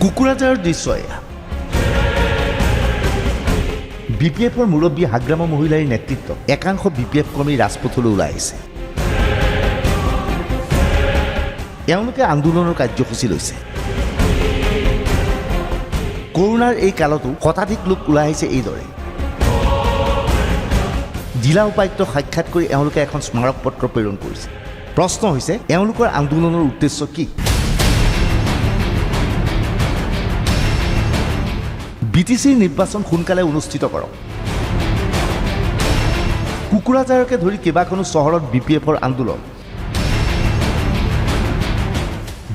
কুকুৰাঝাৰৰ দৃশ্য এয়া। BPFৰ মুৰব্বী হাগ্ৰামা মহিলাৰ নেতৃত্বত একাংশ BPF কৰ্মী ৰাজপথলৈ ওলাই আহিছে। এওঁলোকে আন্দোলনৰ কাৰ্যসূচী লৈছে। কৰোনাৰ এই কালতো শতাধিক লোক ওলাই আহিছে এইদৰে। জিলা উপায়ুক্তক সাক্ষাৎ কৰি এওঁলোকে এখন স্মাৰক পত্ৰ প্ৰেৰণ কৰিছে। প্ৰশ্ন হৈছে এওঁলোকৰ আন্দোলনৰ উদ্দেশ্য কি? BTCৰ নিৰ্বাচন সোনকালে অনুষ্ঠিত কৰক। কুকুৰাঝাৰকে ধৰি কেইবাখনো চহৰত BPFৰ আন্দোলন।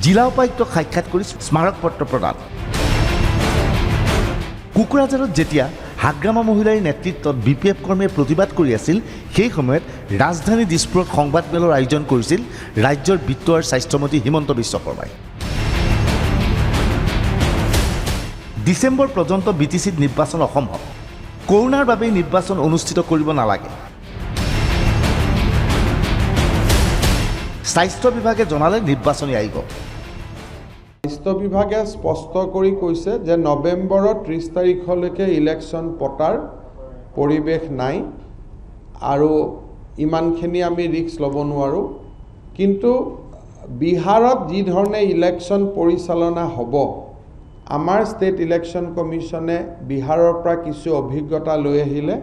জিলা উপায়ুক্তক সাক্ষাৎ কৰি স্মাৰক পত্ৰ প্ৰদান। কুকুৰাঝাৰত যেতিয়া হাগ্ৰামা মহিলাৰ নেতৃত্বত BPF কৰ্মীয়ে প্ৰতিবাদ কৰি আছিল, সেই সময়ত ৰাজধানী দিছপুৰত সংবাদমেলৰ আয়োজন কৰিছিল ৰাজ্যৰ বিত্ত আৰু স্বাস্থ্যমন্ত্ৰী হিমন্ত বিশ্ব শৰ্মাই। ডিচেম্বৰ পৰ্যন্ত BTCত নিৰ্বাচন অসম্ভৱ। কৰোনাৰ বাবেই নিৰ্বাচন অনুষ্ঠিত কৰিব নালাগে। স্বাস্থ্য বিভাগে জনালে নিৰ্বাচনী আয়োগক। স্বাস্থ্য বিভাগে স্পষ্ট কৰি কৈছে যে নৱেম্বৰৰ 30 তাৰিখলৈকে ইলেকশ্যন পতাৰ পৰিৱেশ নাই আৰু ইমানখিনি আমি ৰিস্ক ল'ব নোৱাৰোঁ। কিন্তু বিহাৰত যি ধৰণে ইলেকশ্যন পৰিচালনা হ'ব, আমাৰ ষ্টেট ইলেকশ্যন কমিশ্যনে বিহাৰৰ পৰা কিছু অভিজ্ঞতা লৈ আহিলে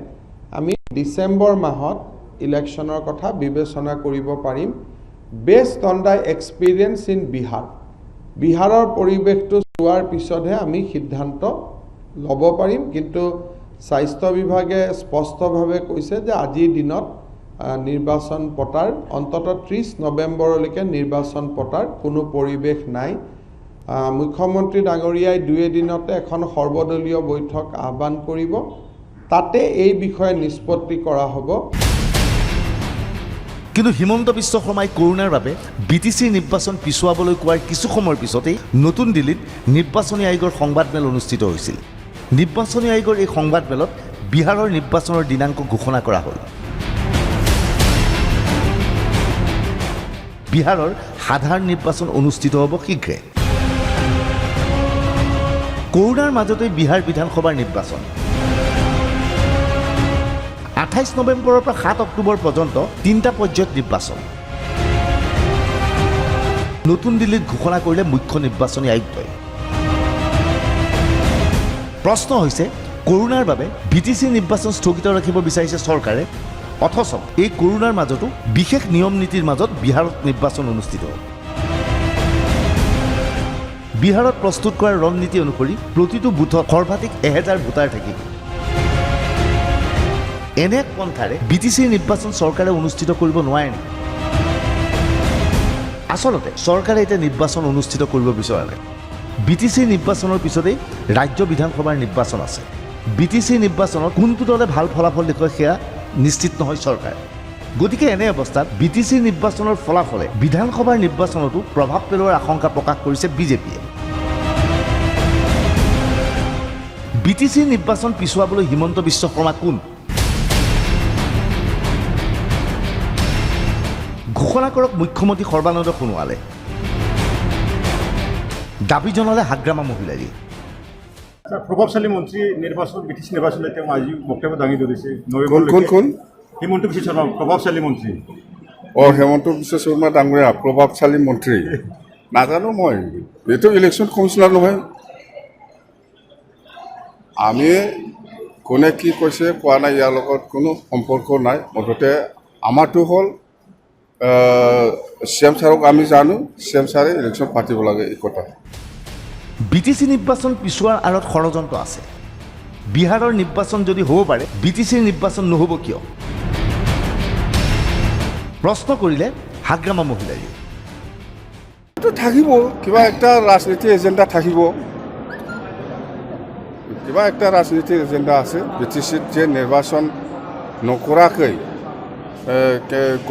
আমি ডিচেম্বৰ মাহত ইলেকশ্যনৰ কথা বিবেচনা কৰিব পাৰিম based on the experience in Bihar. বিহাৰৰ পৰিৱেশটো চোৱাৰ পিছতহে আমি সিদ্ধান্ত ল'ব পাৰিম। কিন্তু স্বাস্থ্য বিভাগে স্পষ্টভাৱে কৈছে যে আজিৰ দিনত নিৰ্বাচন পতাৰ অন্ততঃ 30 নৱেম্বৰলৈকে নিৰ্বাচন পতাৰ কোনো পৰিৱেশ নাই। মুখ্যমন্ত্ৰী ডাঙৰীয়াই 2 এদিনতে এখন সৰ্বদলীয় বৈঠক আহ্বান কৰিব, তাতে এই বিষয়ে নিষ্পত্তি কৰা হ'ব। কিন্তু হিমন্ত বিশ্ব শৰ্মাই কৰোনাৰ বাবে BTCৰ নিৰ্বাচন পিছুৱাবলৈ কোৱাৰ কিছু সময়ৰ পিছতেই নতুন দিল্লীত নিৰ্বাচনী আয়োগৰ সংবাদমেল অনুষ্ঠিত হৈছিল। নিৰ্বাচনী আয়োগৰ এই সংবাদমেলত বিহাৰৰ নিৰ্বাচনৰ দিনাংক ঘোষণা কৰা হ'ল। বিহাৰৰ সাধাৰণ নিৰ্বাচন অনুষ্ঠিত হ'ব শীঘ্ৰে। কৰোনাৰ মাজতেই বিহাৰ বিধানসভাৰ নিৰ্বাচন 28 নৱেম্বৰৰ পৰা 7 অক্টোবৰ পৰ্যন্ত 3টা পৰ্যায়ত নিৰ্বাচন। নতুন দিল্লীত ঘোষণা কৰিলে মুখ্য নিৰ্বাচনী আয়ুক্তই। প্ৰশ্ন হৈছে কৰোনাৰ বাবে BTCৰ নিৰ্বাচন স্থগিত ৰাখিব বিচাৰিছে চৰকাৰে, অথচ এই কৰোনাৰ মাজতো বিশেষ নিয়ম নীতিৰ মাজত বিহাৰত নিৰ্বাচন অনুষ্ঠিত হ'ব। বিহাৰত প্ৰস্তুত কৰা ৰণনীতি অনুসৰি প্ৰতিটো বুথত সৰ্বাধিক 1000 ভোটাৰ থাকিব। এনে এক পন্থাৰে BTCৰ নিৰ্বাচন চৰকাৰে অনুষ্ঠিত কৰিব নোৱাৰে নেকি? আচলতে চৰকাৰে এতিয়া নিৰ্বাচন অনুষ্ঠিত কৰিব বিচৰা নাই। BTCৰ নিৰ্বাচনৰ পিছতেই ৰাজ্য বিধানসভাৰ নিৰ্বাচন আছে। BTCৰ নিৰ্বাচনত কোনটো দলে ভাল ফলাফল দেখুৱায় সেয়া নিশ্চিত নহয় চৰকাৰে। গতিকে এনে অৱস্থাত BTCৰ নিৰ্বাচনৰ ফলাফলে বিধানসভাৰ নিৰ্বাচনতো প্ৰভাৱ পেলোৱাৰ আশংকা প্ৰকাশ কৰিছে বিজেপিয়ে। BTCৰ নিৰ্বাচন পিছুৱাবলৈ হিমন্ত বিশ্ব শৰ্মা কোন? ঘোষণা কৰক মুখ্যমন্ত্ৰী সৰ্বানন্দ সোণোৱালে, দাবী জনালে হাগ্ৰামা মহিলাই। প্ৰভাৱশালী মন্ত্ৰী নিৰ্বাচন BTC নিৰ্বাচনলৈ তেওঁ আজি বক্তব্য দাঙি ধৰিছে। কোন হিমন্ত বিশ্ব শৰ্মা প্ৰভাৱশালী মন্ত্ৰী। হেমন্ত বিশ্ব শৰ্মা ডাঙৰীয়া প্ৰভাৱশালী মন্ত্ৰী নাজানো মই, এইটো ইলেকশ্যন কমিশ্যনাৰ নহয়। আমি কোনে কি কৈছে কোৱা নাই, ইয়াৰ লগত কোনো সম্পৰ্ক নাই। মুঠতে আমাৰটো হ'ল CM ছাৰক আমি জানো, CM ছাৰে ইলেকশ্যন পাতিব লাগে এই কথা। BTC নিৰ্বাচন পিছুৱাৰ আঁৰত ষড়যন্ত্ৰ আছে। বিহাৰৰ নিৰ্বাচন যদি হ'ব পাৰে, BTCৰ নিৰ্বাচন নহ'ব কিয়? প্ৰশ্ন কৰিলে হাগ্ৰামা মহিলাই। এইটো থাকিব, কিবা একটা ৰাজনীতিৰ এজেণ্ডা থাকিব, কিবা একটা ৰাজনীতিৰ এজেণ্ডা আছে। BTCত যে নিৰ্বাচন নকৰাকৈ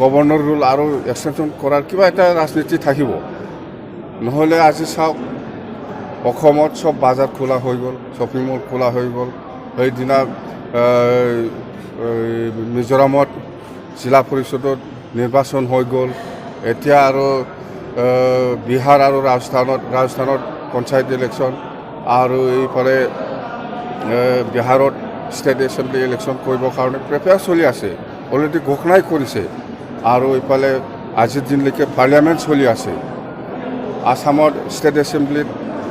গভৰ্ণৰ ৰুল আৰু এক্সটেনশ্যন কৰাৰ কিবা এটা ৰাজনীতি থাকিব। নহ'লে আজি চাওক অসমত চব বজাৰ খোলা হৈ গ'ল, শ্বপিং মল খোলা হৈ গ'ল। সেইদিনা মিজোৰামত জিলা পৰিষদত নিৰ্বাচন হৈ গ'ল। এতিয়া আৰু বিহাৰ আৰু ৰাজস্থানত পঞ্চায়ত ইলেকশ্যন আৰু এইফালে বিহাৰত ষ্টেট এছেম্বলি ইলেকশ্যন কৰিবৰ কাৰণে প্ৰিপেয়াৰ চলি আছে, অলৰেডি ঘোষণাই কৰিছে। আৰু এইফালে আজিৰ দিনলৈকে পাৰ্লিয়ামেণ্ট চলি আছে। আসামত ষ্টেট এছেম্বলিত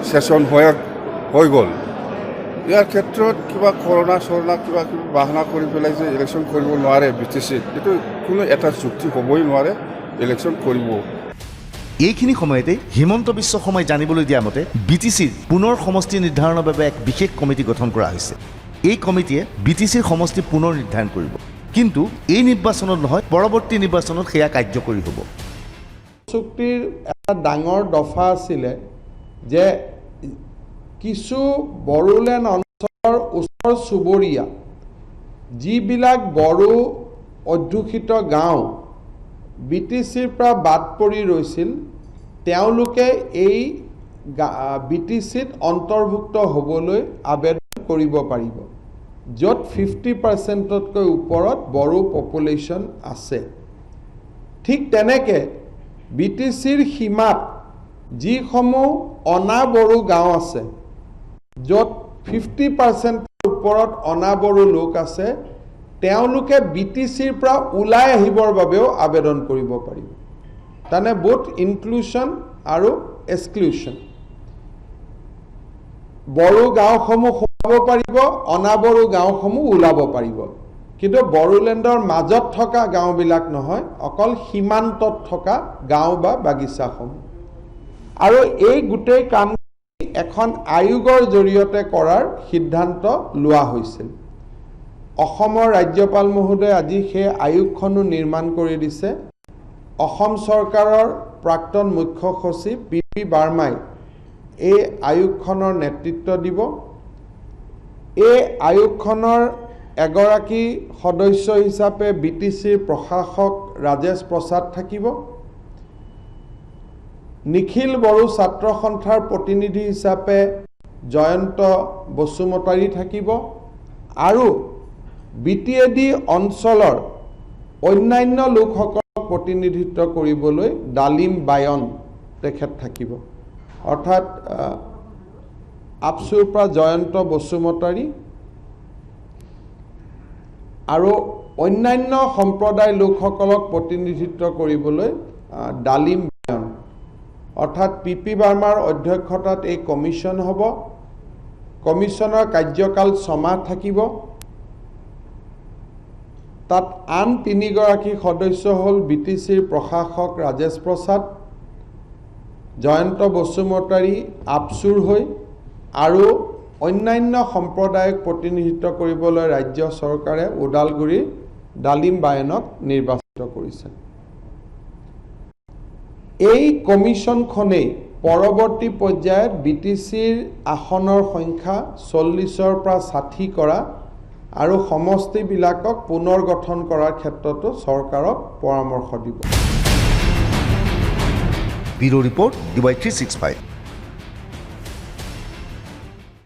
ছেছন হৈ গ'ল। ইয়াৰ ক্ষেত্ৰত কিবা কৰোণা কিবা কিবি বাহানা কৰি পেলাই যে ইলেকশ্যন কৰিব নোৱাৰে BTCত, এইটো কোনো এটা যুক্তি হ'বই নোৱাৰে। ইলেকশ্যন কৰিব। এইখিনি সময়তে হিমন্ত বিশ্ব শৰ্মাই জানিবলৈ দিয়া মতে BTCৰ পুনৰ সমষ্টি নিৰ্ধাৰণৰ বাবে এক বিশেষ কমিটি গঠন কৰা হৈছে। এই কমিটিয়ে BTCৰ সমষ্টি পুনৰ নিৰ্ধাৰণ কৰিব, কিন্তু এই নিৰ্বাচনত নহয়, পৰৱৰ্তী নিৰ্বাচনত সেয়া কাৰ্যকৰী হ'ব। চুক্তিৰ এটা ডাঙৰ দফা আছিলে যে কিছু বড়োলেণ্ড অঞ্চলৰ ওচৰ চুবুৰীয়া যিবিলাক বড়ো অধ্যুষিত গাঁও BTCৰ পৰা বাদ পৰি ৰৈছিল, তেওঁলোকে এই BTCত অন্তৰ্ভুক্ত হ'বলৈ আবেদন কৰিব পাৰিব, য'ত 50%তকৈ ওপৰত বড়ো পপুলেশ্যন আছে। ঠিক তেনেকৈ BTCৰ সীমাত যিসমূহ অনা বড়ো গাঁও আছে, য'ত 50%ৰ ওপৰত অনা বড়ো লোক আছে, তেওঁলোকে BTCৰ পৰা ওলাই আহিবৰ বাবেও আবেদন কৰিব পাৰিব। তাৰমানে বোথ ইনক্লুশ্যন আৰু এক্সক্লুশ্যন। বড়ো গাঁওসমূহ সোমাব পাৰিব, অনা বড়ো গাঁওসমূহ ওলাব পাৰিব, কিন্তু বড়োলেণ্ডৰ মাজত থকা গাঁওবিলাক নহয়, অকল সীমান্তত থকা গাঁও বা বাগিচাসমূহ। আৰু এই গোটেই কাম এখন আয়োগৰ জৰিয়তে কৰাৰ সিদ্ধান্ত লোৱা হৈছিল। অসমৰ ৰাজ্যপাল মহোদয়ে আজি সেই আয়োগখনো নিৰ্মাণ কৰি দিছে। অসম চৰকাৰৰ প্ৰাক্তন মুখ্য সচিব PP বাৰ্মাই এই আয়োগখনৰ নেতৃত্ব দিব। এই আয়োগখনৰ এগৰাকী সদস্য হিচাপে BTCৰ প্ৰশাসক ৰাজেশ প্ৰসাদ থাকিব। নিখিল বড়ো ছাত্ৰ সন্থাৰ প্ৰতিনিধি হিচাপে জয়ন্ত বসুমতাৰী থাকিব। আৰু BTAD অঞ্চলৰ অন্যান্য লোকসকলক প্ৰতিনিধিত্ব কৰিবলৈ ডালিম বায়ন তেখেত থাকিব। অৰ্থাৎ আপচুৰ পৰা জয়ন্ত বসুমতাৰী আৰু অন্যান্য সম্প্ৰদায় লোকসকলক প্ৰতিনিধিত্ব কৰিবলৈ ডালিম বায়ন, অৰ্থাৎ PP বাৰ্মাৰ অধ্যক্ষতাত এই কমিশ্যন হ'ব। কমিশ্যনৰ কাৰ্যকাল 6 মাহ থাকিব। তাত আন 3 গৰাকী সদস্য হ'ল BTCৰ প্ৰশাসক ৰাজেশ প্ৰসাদ, জয়ন্ত বসুমতাৰী আপচুৰ হৈ, আৰু অন্যান্য সম্প্ৰদায়ক প্ৰতিনিধিত্ব কৰিবলৈ ৰাজ্য চৰকাৰে ওদালগুৰিৰ ডালিম বায়নক নিৰ্বাচিত কৰিছে। এই কমিশ্যনখনেই পৰৱৰ্তী পৰ্যায়ত BTCৰ আসনৰ সংখ্যা 40ৰ পৰা 60 কৰা আৰু সমষ্টিবিলাকক পুনৰ গঠন কৰাৰ ক্ষেত্ৰতো চৰকাৰক পৰামৰ্শ দিব। Bureau report DY365।